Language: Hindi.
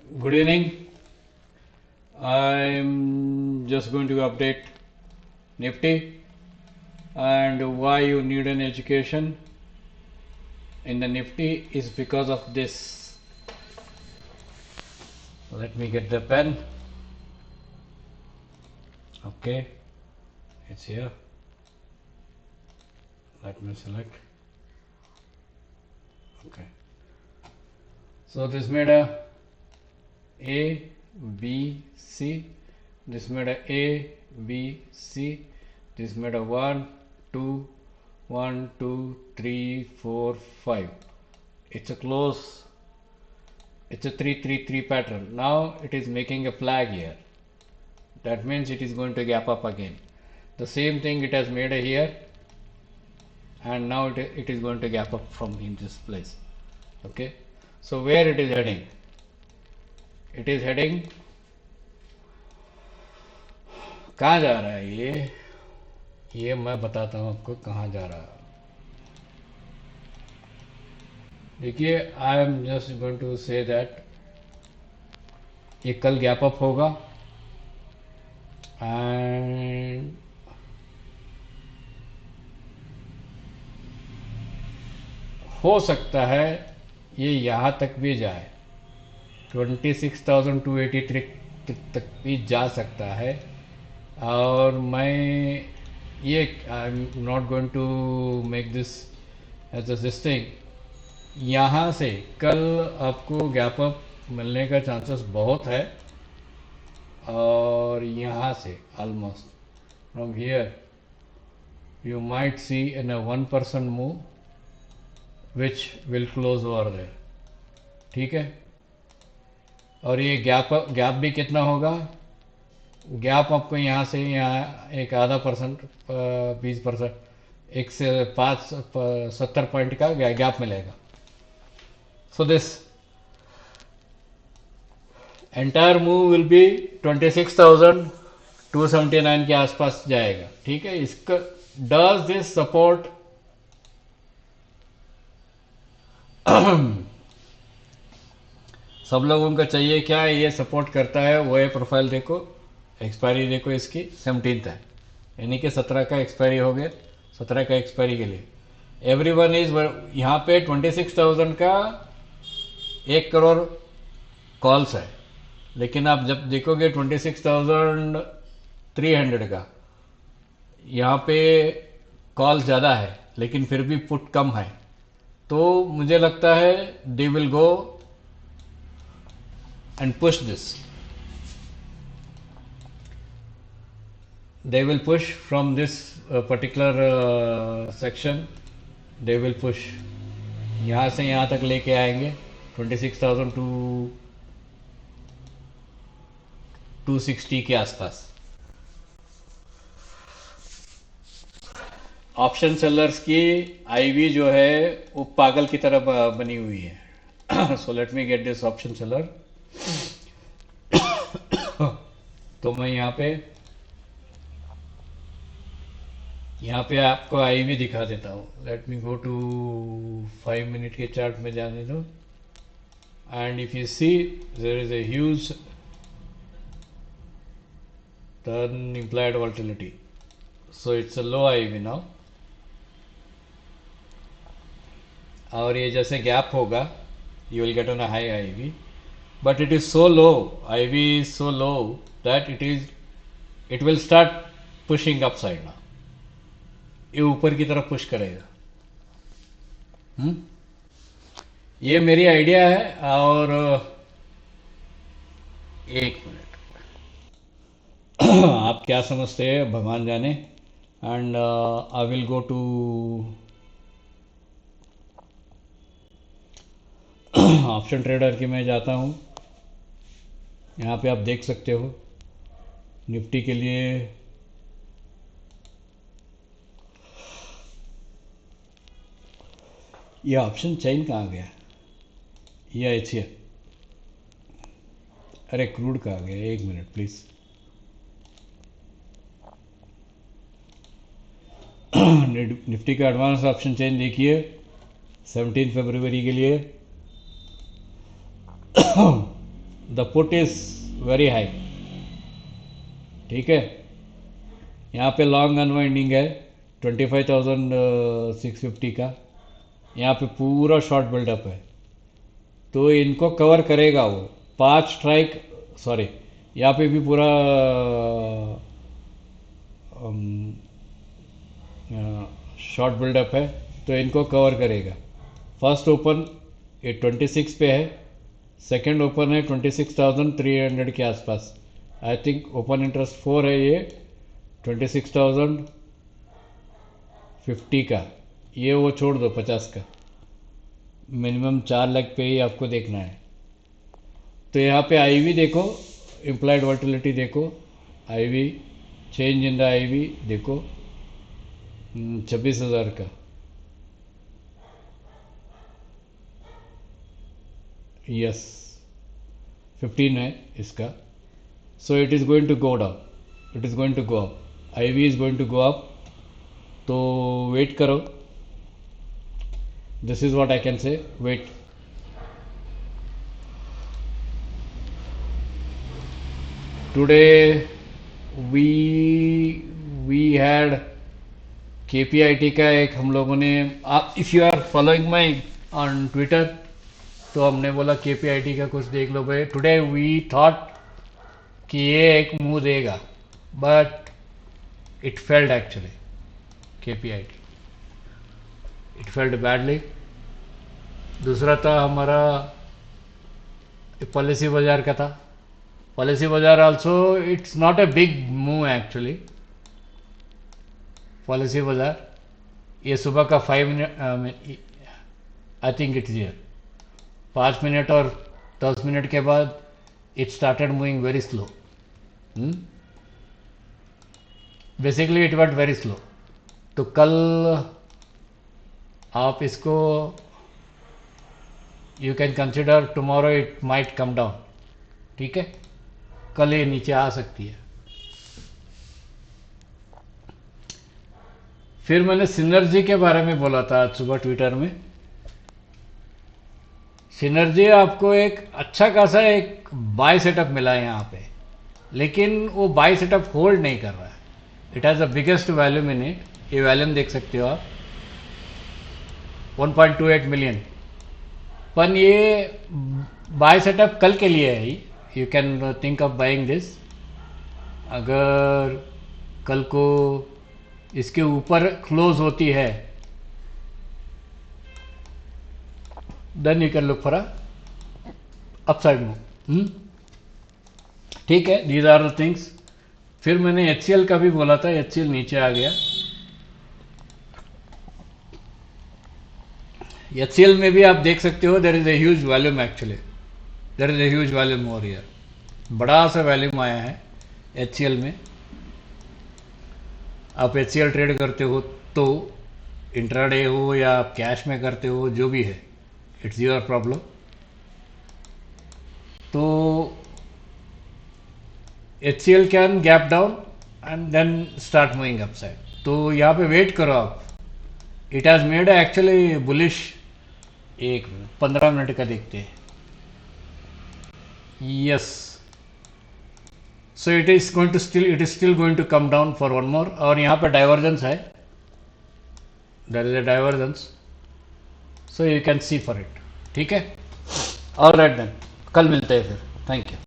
Good evening. I'm just going to update Nifty and why you need an education in the Nifty is because of this. Let me get the pen. Okay, it's here. Let me select. Okay. So this made A, B, C. This made A, B, C. This made a 1, 2, 1, 2, 3, 4, 5. It's a close. It's a 3, 3, 3 pattern. Now it is making a flag here. That means it is going to gap up again. The same thing it has made here, and now it is going to gap up from in this place. Okay. So where it is heading? It is heading. कहाँ जा रहा है ये मैं बताता हूँ आपको कहाँ जा रहा है. देखिए I am just going to say that ये कल गैप अप होगा एंड हो सकता है ये यहाँ तक भी जाए 26,283 तक भी जा सकता है. और मैं ये I am not going to make this as a this thing. यहाँ से कल आपको गैप अप मिलने का चांसेस बहुत है और यहाँ से almost from here you might see in a 1% move which will close over there. ठीक है. और ये गैप भी कितना होगा? गैप आपको यहाँ से यहाँ एक आधा परसेंट 20% एक से 70 पॉइंट का गैप मिलेगा. So this entire move will be 26,279 के आसपास जाएगा. ठीक है. इसका डज दिस सपोर्ट सब लोगों का चाहिए क्या? ये सपोर्ट करता है वो ये प्रोफाइल देखो. एक्सपायरी देखो इसकी 17th है यानी कि 17 का एक्सपायरी हो गया. 17 का एक्सपायरी के लिए एवरीवन इज यहाँ पे 26,000 का 1 करोड़ कॉल्स है. लेकिन आप जब देखोगे 26,300 का यहाँ पे कॉल ज़्यादा है लेकिन फिर भी पुट कम है. तो मुझे लगता है they will go and push this. They will push from this particular section. They will push यहाँ से यहाँ तक लेके आएंगे 26,000 टू 260 के आसपास. ऑप्शन सेलर्स की आईवी जो है वो पागल की तरह बनी हुई है. So let me get this option seller. तो मैं यहाँ पे आपको आई भी दिखा देता हूँ. Let me go to 5 minute के चार्ट में जाने दो. And if you see there is a huge turn implied volatility. So it's a low I V now. और ये जैसे गैप होगा you will get on a high I V. But it is so low, I V is so low that it will start pushing up side now. ये ऊपर की तरफ पुश करेगा. ये मेरी आइडिया है. और एक मिनट आप क्या समझते हैं भगवान जाने. And I will go to option trader की मैं जाता हूँ. यहाँ पे आप देख सकते हो निफ्टी के लिए ये ऑप्शन चेन कहाँ गया? ये एच. अरे क्रूड कहाँ गया? एक मिनट प्लीज. निफ्टी का एडवांस ऑप्शन चेन देखिए 17 फरवरी के लिए the put is very high, ठीक है। यहाँ पे लॉन्ग अनवाइंडिंग है 25,650 का, यहाँ पे पूरा शॉर्ट बिल्डअप है, तो इनको कवर करेगा वो 5 स्ट्राइक, सॉरी यहाँ पे भी पूरा शॉर्ट बिल्डअप है, तो इनको कवर करेगा। फर्स्ट ओपन ये 26 पे है, सेकंड ओपन है 26,300 के आसपास। आई थिंक ओपन इंटरेस्ट 4 है, ये 26,050 का, ये वो छोड़ दो 50 का, मिनिमम 4 लाख पे ही आपको देखना है। तो यहाँ पे आईवी देखो, इम्प्लाइड वर्टिलिटी देखो, IV change in the IV देखो 26,000 का, यस 15 है इसका। So it is going to go down, it is going to go up, IV is going to go up, तो वेट करो। This is what I can say, wait. Today we had KPIT का एक हम लोगों ने, आप if you are following my on Twitter, तो हमने बोला KPIT का कुछ देख लो भाई। टुडे वी थॉट कि ये एक मुंह देगा, but it failed actually, KPIT it failed badly. दूसरा था हमारा पॉलिसी बाजार का था, पॉलिसी बाजार also it's not a big move actually. Policy बाजार ये सुबह का 5 minute, I think it's here 5 minute और 10 मिनट के बाद it started moving very slow, basically it went very slow. तो कल आप इसको you can consider tomorrow it might come down, ठीक है, कल ये नीचे आ सकती है। फिर मैंने सिनर्जी के बारे में बोला था आज सुबह ट्विटर में। सिनर्जी आपको एक अच्छा खासा एक बाय सेटअप मिला है यहाँ पे, लेकिन वो बाय सेटअप होल्ड नहीं कर रहा है। It has the biggest volume in it, ये वैल्यूम देख सकते हो आप 1.28 मिलियन, पर ये बाय सेटअप कल के लिए है। You can think of buying this, अगर कल को इसके ऊपर क्लोज होती है then you can look for a upside move, ठीक है। These are the things. फिर मैंने HCL का भी बोला था, HCL नीचे आ गया। HCL में भी आप देख सकते हो there is a huge volume, actually there is a huge volume over here, बड़ा सा वॉल्यूम आया है HCL में। आप HCL ट्रेड करते हो तो इंट्राडे हो या आप कैश में करते हो, जो भी है, इट्स योर प्रॉब्लम। तो HCL can gap down and then start moving upside, तो यहाँ पे वेट करो आप। It has made actually bullish, एक 15 मिनट का देखते हैं, yes. So it is still going to come down for one more, और यहाँ पे डाइवर्जेंस है, there is a divergence, so you can see for it, ठीक है। ऑलराइट देन, कल मिलते हैं फिर, थैंक यू।